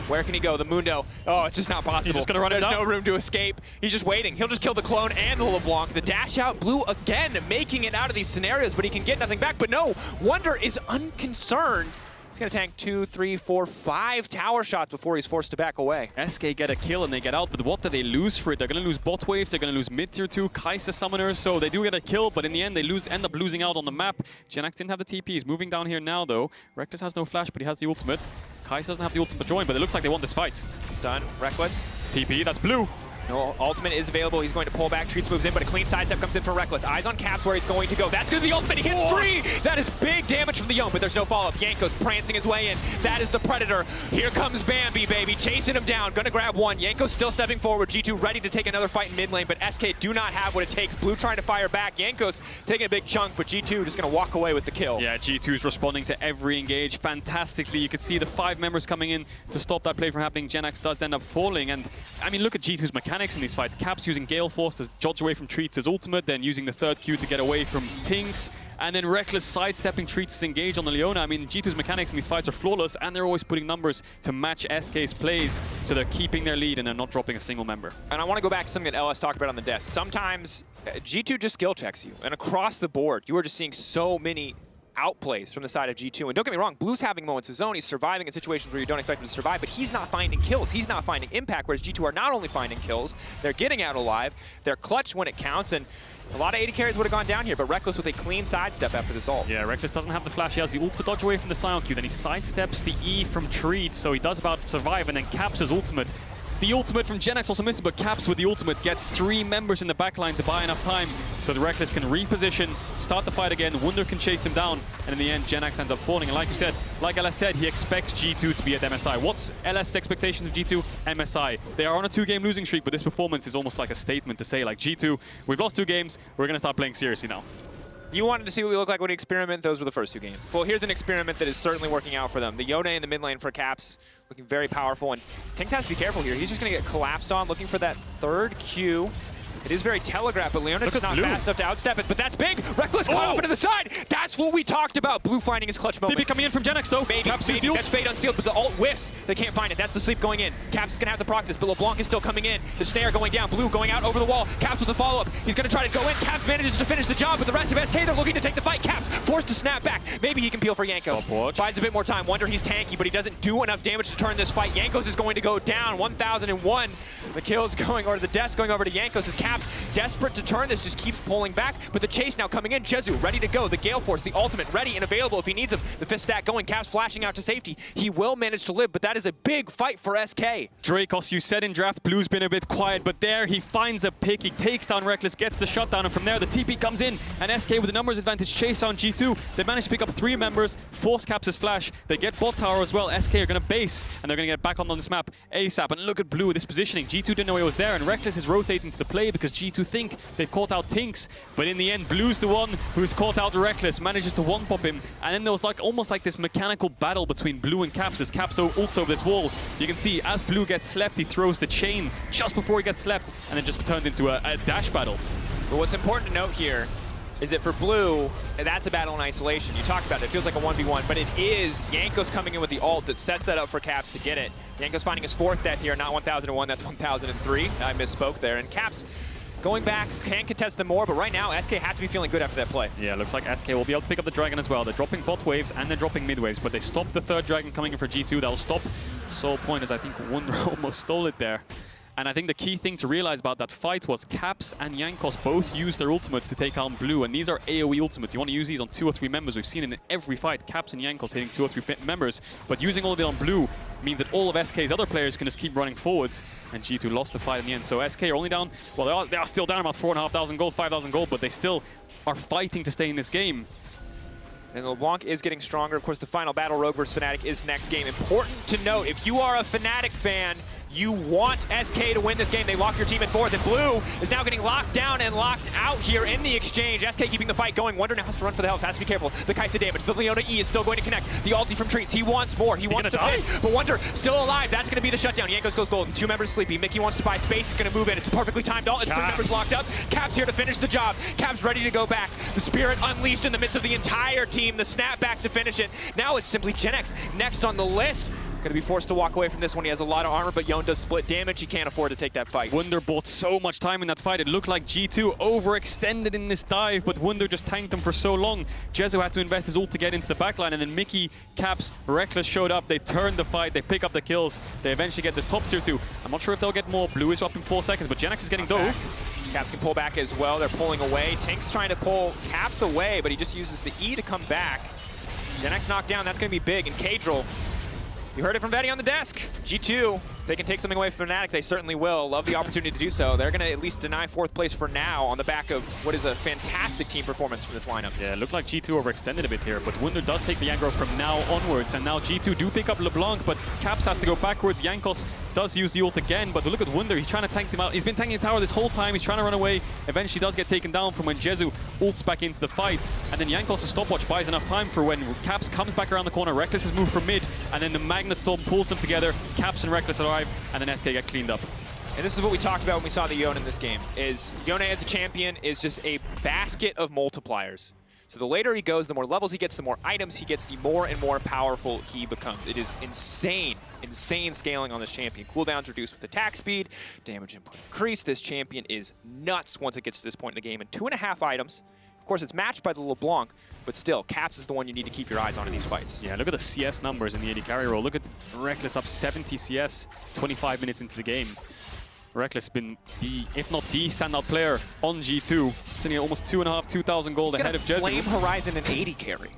Where can he go? The Mundo. Oh, it's just not possible. He's just gonna run it There's down. no room to escape. He's just waiting. He'll just kill the clone and the LeBlanc. The dash out, Blue again making it out of these scenarios, but he can get nothing back. But no, Wunder is unconcerned. He's gonna tank 2, 3, 4, 5 tower shots before he's forced to back away. SK get a kill and they get out, but what do they lose for it? They're gonna lose bot waves, they're gonna lose mid tier 2, Kai'Sa summoners, so they do get a kill, but in the end they end up losing out on the map. Jenax didn't have the TP, he's moving down here now though. Rekkles has no flash, but he has the ultimate. Kai'Sa doesn't have the ultimate join, but it looks like they won this fight. Stun, Rekkles. TP, that's Blue. No, ultimate is available. He's going to pull back. Treatz moves in, but a clean sidestep comes in for Rekkles. Eyes on Caps where he's going to go. That's going to be the ultimate. He hits 3. That is big damage from the Yone, but there's no follow-up. Jankos prancing his way in. That is the Predator. Here comes Bambi, baby. Chasing him down. Going to grab one. Jankos still stepping forward. G2 ready to take another fight in mid lane, but SK do not have what it takes. Blue trying to fire back. Jankos taking a big chunk, but G2 just going to walk away with the kill. Yeah, G2 is responding to every engage fantastically. You could see the 5 members coming in to stop that play from happening. Jenax does end up falling, and I mean, look at G2's mechanics in these fights. Caps using Gale Force to dodge away from Treatz' ultimate, then using the third Q to get away from TynX, and then Rekkles sidestepping Treatz' engage on the Leona. I mean, G2's mechanics in these fights are flawless, and they're always putting numbers to match SK's plays, so they're keeping their lead and they're not dropping a single member. And I want to go back to something that LS talked about on the desk. Sometimes G2 just skill checks you, and across the board, you are just seeing so many outplays from the side of G2. And don't get me wrong, Blue's having moments of his own. He's surviving in situations where you don't expect him to survive, but he's not finding kills. He's not finding impact, whereas G2 are not only finding kills, they're getting out alive, they're clutch when it counts, and a lot of AD carries would have gone down here, but Rekkles with a clean sidestep after this ult. Yeah, Rekkles doesn't have the flash. He has the ult to dodge away from the Sion Q, then he sidesteps the E from Treatz, so he does about survive, and then Caps his ultimate. The ultimate from Jenax also misses, but Caps with the ultimate gets 3 members in the backline to buy enough time so the Rekkles can reposition, start the fight again. Wunder can chase him down, and in the end, Jenax ends up falling. And like you said, like LS said, he expects G2 to be at MSI. What's LS's expectations of G2? MSI. They are on a 2-game losing streak, but this performance is almost like a statement to say, like, G2, we've lost 2 games, we're going to start playing seriously now. You wanted to see what we look like when we experiment. Those were the first 2 games. Well, here's an experiment that is certainly working out for them. The Yone in the mid lane for Caps, looking very powerful. And TynX has to be careful here. He's just going to get collapsed on, looking for that third Q. It is very telegraphed, but Leona just not fast enough to outstep it. But that's big. Rekkles caught off into the side. That's what we talked about. Blue finding his clutch moment. TP coming in from Jenax though. Maybe. That's Fade unsealed, but the ult whiffs. They can't find it. That's the sleep going in. Caps is going to have to proc this, but LeBlanc is still coming in. The snare going down. Blue going out over the wall. Caps with the follow-up. He's going to try to go in. Caps manages to finish the job, but the rest of SK, they're looking to take the fight. Caps forced to snap back. Maybe he can peel for Jankos. Buys a bit more time. Wunder, he's tanky, but he doesn't do enough damage to turn this fight. Jankos is going to go down. 1001. The kill's going, or the death's going over to Jankos as Caps, desperate to turn this, just keeps pulling back, but the chase now coming in. Jezu ready to go. The Gale Force, the ultimate, ready and available if he needs him. The fist stack going. Caps flashing out to safety. He will manage to live, but that is a big fight for SK. Drakos, you said in draft, Blue's been a bit quiet, but there he finds a pick. He takes down Rekkles, gets the shutdown, and from there the TP comes in, and SK with the numbers advantage chase on G2. They manage to pick up 3 members, force Caps' flash. They get bot tower as well. SK are going to base, and they're going to get back on this map ASAP. And look at Blue with this positioning. G2 didn't know he was there, and Rekkles is rotating to the play because G2 think they've caught out TynX. But in the end, Blue's the one who's caught out Rekkles, manages to one-pop him, and then there was like almost like this mechanical battle between Blue and Caps as Caps ults over this wall. You can see as Blue gets slept, he throws the chain just before he gets slept, and then just turned into a dash battle. But what's important to note here is that for blue, that's a battle in isolation. You talked about it. It feels like a 1v1, but it is Jankos coming in with the ult that sets that up for Caps to get it. Jankos finding his 4th death here, not 1001, that's 1003. I misspoke there. And Caps going back, can contest them more, but right now, SK have to be feeling good after that play. Yeah, looks like SK will be able to pick up the Dragon as well. They're dropping bot waves and they're dropping mid waves, but they stopped the 3rd Dragon coming in for G2. That'll stop Soul Point, as I think Wunder almost stole it there. And I think the key thing to realize about that fight was Caps and Jankos both used their ultimates to take on blue, and these are AoE ultimates. You want to use these on 2 or 3 members. We've seen it in every fight, Caps and Jankos hitting 2 or 3 members, but using all of it on blue means that all of SK's other players can just keep running forwards, and G2 lost the fight in the end. So SK are only down, well, they are still down about 4,500 gold, 5,000 gold, but they still are fighting to stay in this game. And LeBlanc is getting stronger. Of course, the final battle, Rogue vs Fnatic, is next game. Important to note, if you are a Fnatic fan, you want SK to win this game. They lock your team in 4th, and blue is now getting locked down and locked out here in the exchange. SK keeping the fight going. Wunder now has to run for the health, has to be careful. The Kai'Sa damage, the Leona E is still going to connect. The ulti from Treatz, he wants more. He wants to finish, but Wunder still alive. That's going to be the shutdown. Jankos goes golden. 2 members sleepy. Mikyx wants to buy space. He's going to move in. It's a perfectly timed ult. It's 3 members locked up. Caps here to finish the job. Caps ready to go back. The Spirit unleashed in the midst of the entire team. The snap back to finish it. Now it's simply Jenax next on the list. Going to be forced to walk away from this one. He has a lot of armor, but Yone does split damage. He can't afford to take that fight. Wunder bought so much time in that fight. It looked like G2 overextended in this dive, but Wunder just tanked him for so long. Jezu had to invest his ult to get into the backline, and then Mikyx, Caps, Rekkles showed up. They turned the fight. They pick up the kills. They eventually get this top tier 2. I'm not sure if they'll get more. Blue is up in 4 seconds, but Jenax is getting dove. Caps can pull back as well. They're pulling away. TynX trying to pull Caps away, but he just uses the E to come back. Jenax knocked down. That's going to be big. And Caedrel, you heard it from Vedius on the desk. G2, they can take something away from Fnatic. They certainly will. Love the opportunity to do so. They're going to at least deny 4th place for now on the back of what is a fantastic team performance from this lineup. Yeah, it looked like G2 overextended a bit here, but Wunder does take the aggro from now onwards, and now G2 do pick up LeBlanc, but Caps has to go backwards. Jankos does use the ult again, but look at Wunder. He's trying to tank him out. He's been tanking the tower this whole time. He's trying to run away. Eventually does get taken down from when Jezu ults back into the fight, and then Jankos' stopwatch buys enough time for when Caps comes back around the corner. Rekkles has moved from mid, and then the Magnet Storm pulls them together. Caps and Rekkles arrive, and then SK get cleaned up. And this is what we talked about when we saw the Yone in this game, is Yone as a champion is just a basket of multipliers. So the later he goes, the more levels he gets, the more items he gets, the more and more powerful he becomes. It is insane, insane scaling on this champion. Cooldowns reduced with attack speed, damage input increased. This champion is nuts once it gets to this point in the game. And 2.5 items. Of course, it's matched by the LeBlanc, but still, Caps is the one you need to keep your eyes on in these fights. Yeah, look at the CS numbers in the AD carry role. Look at Rekkles up 70 CS, 25 minutes into the game. Rekkles been the, if not the standout player on G2, sitting at almost 2,000 gold ahead of Jezu. Flame Horizon and AD carry.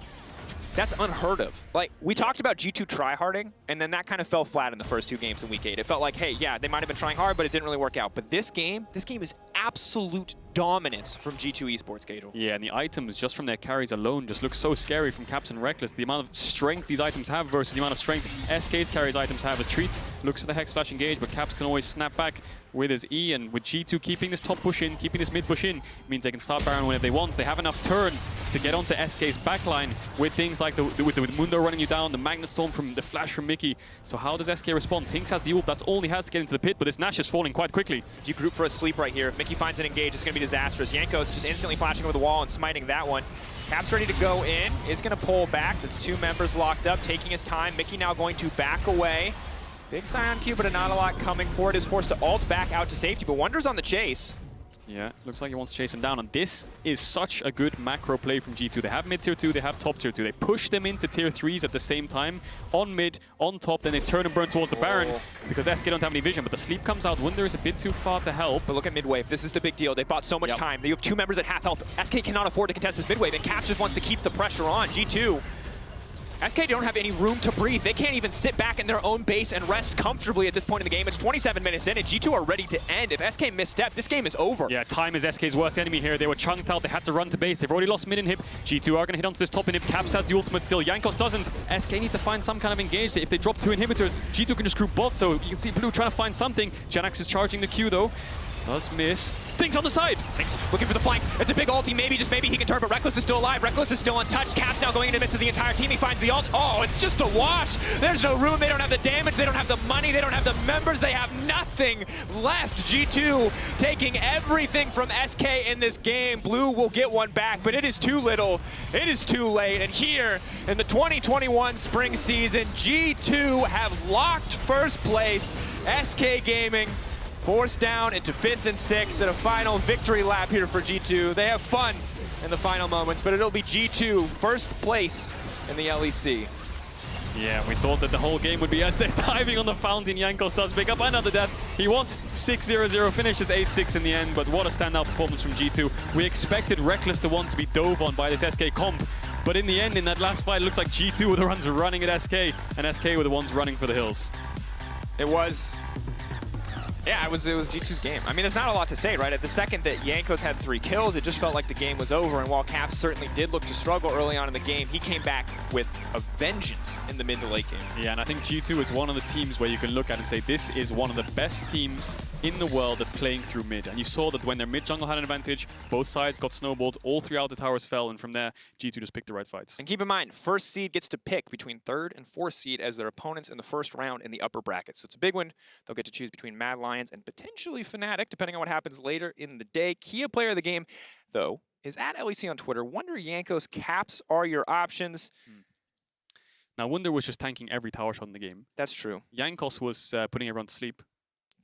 That's unheard of. Like, we talked about G2 tryharding, and then that kind of fell flat in the first 2 games in Week 8. It felt like, hey, yeah, they might have been trying hard, but it didn't really work out. But this game is absolute dominance from G2 Esports, Caedrel. Yeah, and the items, just from their carries alone, just look so scary from Caps and Rekkles. The amount of strength these items have versus the amount of strength SK's carries items have. As Treatz looks at the Hex Flash engage, but Caps can always snap back with his E, and with G2 keeping this top push in, keeping this mid push in, means they can start Baron whenever they want. They have enough turn to get onto SK's backline with things like with Wunder running you down, the Magnet Storm from the flash from Mikyx. So how does SK respond? TynX has the ult, that's all he has to get into the pit, but this Nash is falling quite quickly. If you group for a sleep right here, if Mikyx finds an engage, it's going to be disastrous. Jankos just instantly flashing over the wall and smiting that one. Caps ready to go in, is going to pull back. That's 2 members locked up, taking his time. Mikyx now going to back away. Big Sion Q, but not a lot coming forward. Is forced to ult back out to safety, but Wunder's on the chase. Yeah, looks like he wants to chase him down, and this is such a good macro play from G2. They have mid tier 2, they have top tier 2. They push them into tier 3s at the same time, on mid, on top, then they turn and burn towards the Baron, because SK don't have any vision, but the sleep comes out. Wunder is a bit too far to help. But look at mid wave, this is the big deal. They bought so much time. You have 2 members at half health. SK cannot afford to contest this mid wave, and Caps just wants to keep the pressure on. G2. SK don't have any room to breathe. They can't even sit back in their own base and rest comfortably at this point in the game. It's 27 minutes in, and G2 are ready to end. If SK misstep, this game is over. Yeah, time is SK's worst enemy here. They were chunked out. They had to run to base. They've already lost mid inhib. G2 are going to hit onto this top inhib. Caps has the ultimate still. Jankos doesn't. SK needs to find some kind of engage. If they drop 2 inhibitors, G2 can just group bot, so you can see Blue trying to find something. Jenax is charging the Q, though. Does miss. TynX on the side. TynX looking for the flank. It's a big ulti. Maybe, just maybe he can turn, but Rekkles is still alive. Rekkles is still untouched. Cap's now going into the midst of the entire team. He finds the ult. Oh, it's just a wash. There's no room. They don't have the damage. They don't have the money. They don't have the members. They have nothing left. G2 taking everything from SK in this game. Blue will get one back, but it is too little. It is too late. And here in the 2021 spring season, G2 have locked first place. SK Gaming forced down into 5th and 6th at a final victory lap here for G2. They have fun in the final moments, but it'll be G2 first place in the LEC. Yeah, we thought that the whole game would be as they're diving on the fountain. Jankos does pick up another death. He was 6-0-0, finishes 8-6 in the end, but what a standout performance from G2. We expected Rekkles the one to be dove on by this SK comp, but in the end, in that last fight, it looks like G2 were the ones running at SK, and SK were the ones running for the hills. It was G2's game. I mean, there's not a lot to say, right? At the second that Jankos had 3 kills, it just felt like the game was over. And while Cap certainly did look to struggle early on in the game, he came back with a vengeance in the mid to late game. Yeah, and I think G2 is one of the teams where you can look at and say this is one of the best teams in the world at playing through mid. And you saw that when their mid jungle had an advantage, both sides got snowballed, all 3 outer towers fell, and from there, G2 just picked the right fights. And keep in mind, first seed gets to pick between 3rd and 4th seed as their opponents in the first round in the upper bracket. So it's a big one. They'll get to choose between Mad Lions and potentially Fnatic, depending on what happens later in the day. Kia player of the game, though, is at LEC on Twitter. Wunder, Jankos, Caps are your options. Now, Wunder was just tanking every tower shot in the game. That's true. Jankos was putting everyone to sleep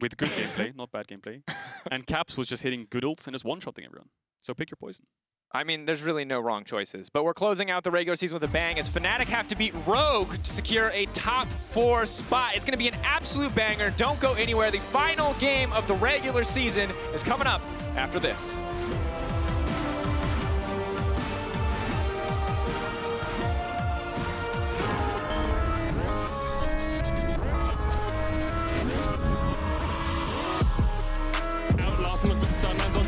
with good gameplay, not bad gameplay. And Caps was just hitting good ults and just one-shotting everyone. So pick your poison. I mean, there's really no wrong choices. But we're closing out the regular season with a bang as Fnatic have to beat Rogue to secure a top 4 spot. It's going to be an absolute banger. Don't go anywhere. The final game of the regular season is coming up after this.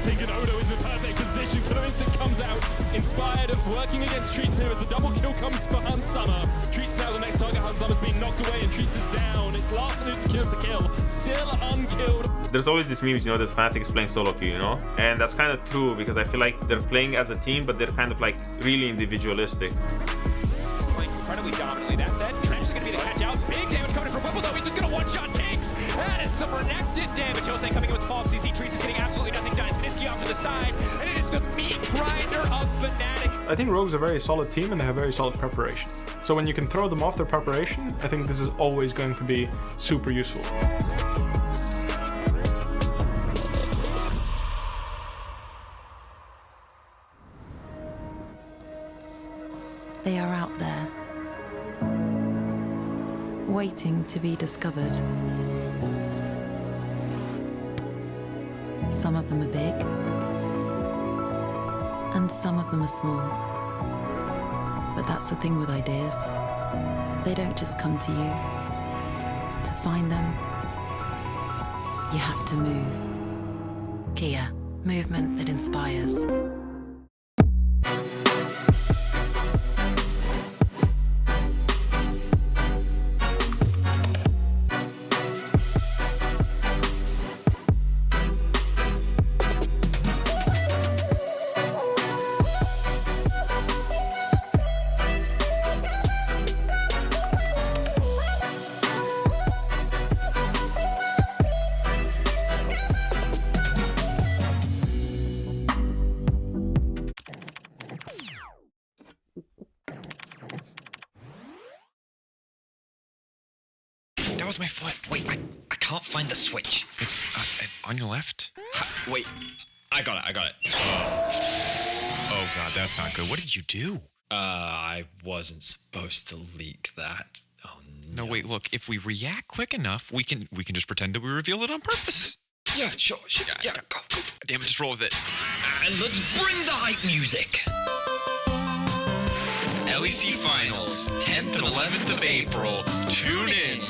Taken Odo in the perfect position. Kai'Sa comes out, inspired of working against Treatz here as the double kill comes for Hunsummer. Treatz now the next target. Hunsummer's being knocked away and Treatz is down. It's Larson who secures the kill, still unkilled. There's always this memes, that Fnatic is playing solo queue, And that's kind of true because I feel like they're playing as a team, but they're kind of like really individualistic. Playing incredibly dominantly. That said, Trench is going to be the catch out. Big damage coming in from Whipple, though. He's just going to one-shot TynX. That is some renected damage. Jose coming in with the fall CC. Treatz is getting absolutely nothing done. Off to the side, and it is the meat grinder of Fnatic. I think Rogue's a very solid team and they have very solid preparation. So when you can throw them off their preparation, I think this is always going to be super useful. They are out there, waiting to be discovered. Some of them are big, and some of them are small. But that's the thing with ideas. They don't just come to you. To find them, you have to move. Kia, movement that inspires. That was my foot. Wait, I can't find the switch. It's on your left? Wait, I got it. Oh god, that's not good. What did you do? I wasn't supposed to leak that. Oh no. No, wait, look, if we react quick enough, we can just pretend that we revealed it on purpose. Yeah, sure. Yeah, go. Damn it, just roll with it. And let's bring the hype music. LEC Finals, 10th and 11th of April. Tune in.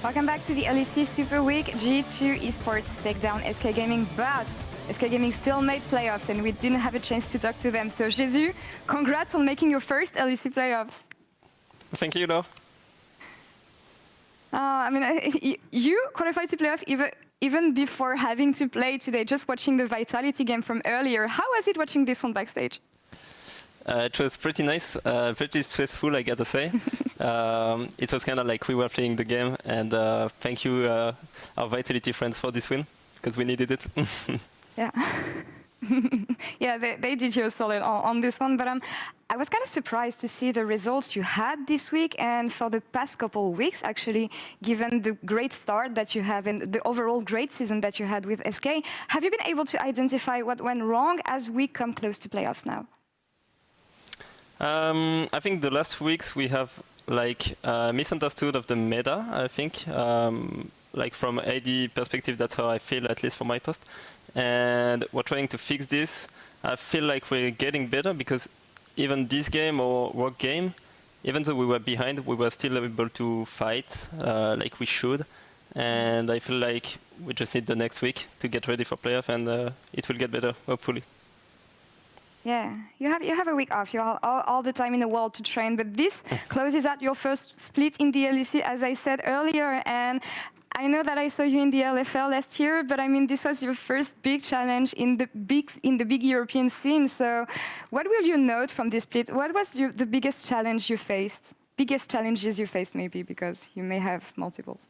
Welcome back to the LEC Super Week. G2 Esports take down SK Gaming, but SK Gaming still made playoffs and we didn't have a chance to talk to them. So Jezu, congrats on making your first LEC playoffs. Thank you, Laure. I mean, you qualified to playoff even before having to play today, just watching the Vitality game from earlier. How was it watching this one backstage? It was pretty nice, pretty stressful, I gotta say. It was kind of like we were playing the game, and thank you, our Vitality friends, for this win, because we needed it. Yeah. Yeah, they did you a solid on this one, but I was kind of surprised to see the results you had this week and for the past couple of weeks, actually, given the great start that you have and the overall great season that you had with SK. Have you been able to identify what went wrong as we come close to playoffs now? I think the last weeks we have like misunderstood of the meta, I think. Like from AD perspective, that's how I feel, at least for my post. And we're trying to fix this. I feel like we're getting better because even this game or work game, even though we were behind, we were still able to fight like we should. And I feel like we just need the next week to get ready for playoff, and it will get better, hopefully. Yeah, you have a week off. You have all the time in the world to train, but this closes out your first split in the LEC, as I said earlier. And I know that I saw you in the LFL last year, but I mean, this was your first big challenge in the big European scene. So, what will you note from this split? What was the biggest challenge you faced? Biggest challenges you faced, maybe, because you may have multiples.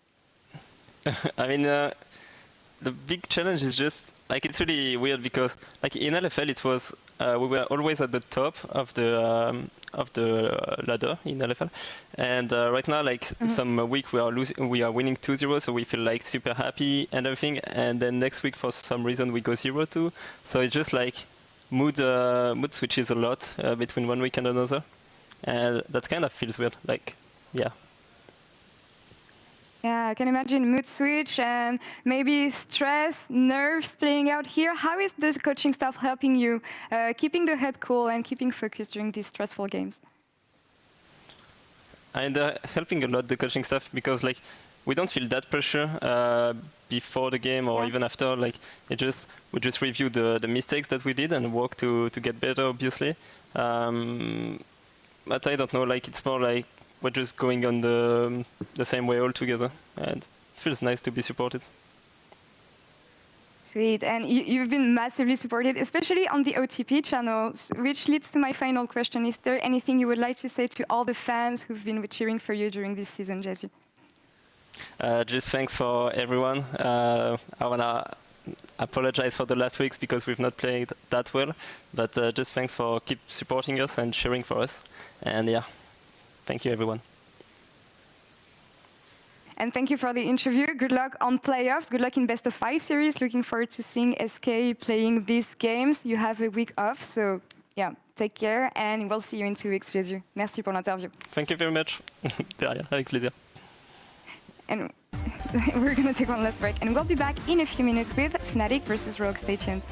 I mean, the big challenge is just like it's really weird because like in LFL it was we were always at the top of the ladder in LFL, and right now like some week we are winning 2-0, so we feel like super happy and everything, and then next week for some reason we go 0-2, so it's just like mood switches a lot between one week and another, and that kind of feels weird. Like, yeah. Yeah, I can imagine mood switch and maybe stress, nerves playing out here. How is this coaching staff helping you keeping the head cool and keeping focused during these stressful games? And helping a lot the coaching staff because like we don't feel that pressure before the game or even after. Like we just review the mistakes that we did and work to get better, obviously. But I don't know. Like it's more like we're just going on the same way all together, and it feels nice to be supported. Sweet, and you've been massively supported, especially on the OTP channel, which leads to my final question. Is there anything you would like to say to all the fans who've been cheering for you during this season, Jezu? Just thanks for everyone. I wanna apologize for the last weeks because we've not played that well, but just thanks for keep supporting us and cheering for us, and yeah. Thank you, everyone. And thank you for the interview. Good luck on playoffs. Good luck in best of 5 series. Looking forward to seeing SK playing these games. You have a week off, so yeah, take care, and we'll see you in 2 weeks, Jezu. Merci pour l'interview. Thank you very much. Avec plaisir. And we're going to take one last break, and we'll be back in a few minutes with Fnatic versus Rogue. Stay tuned.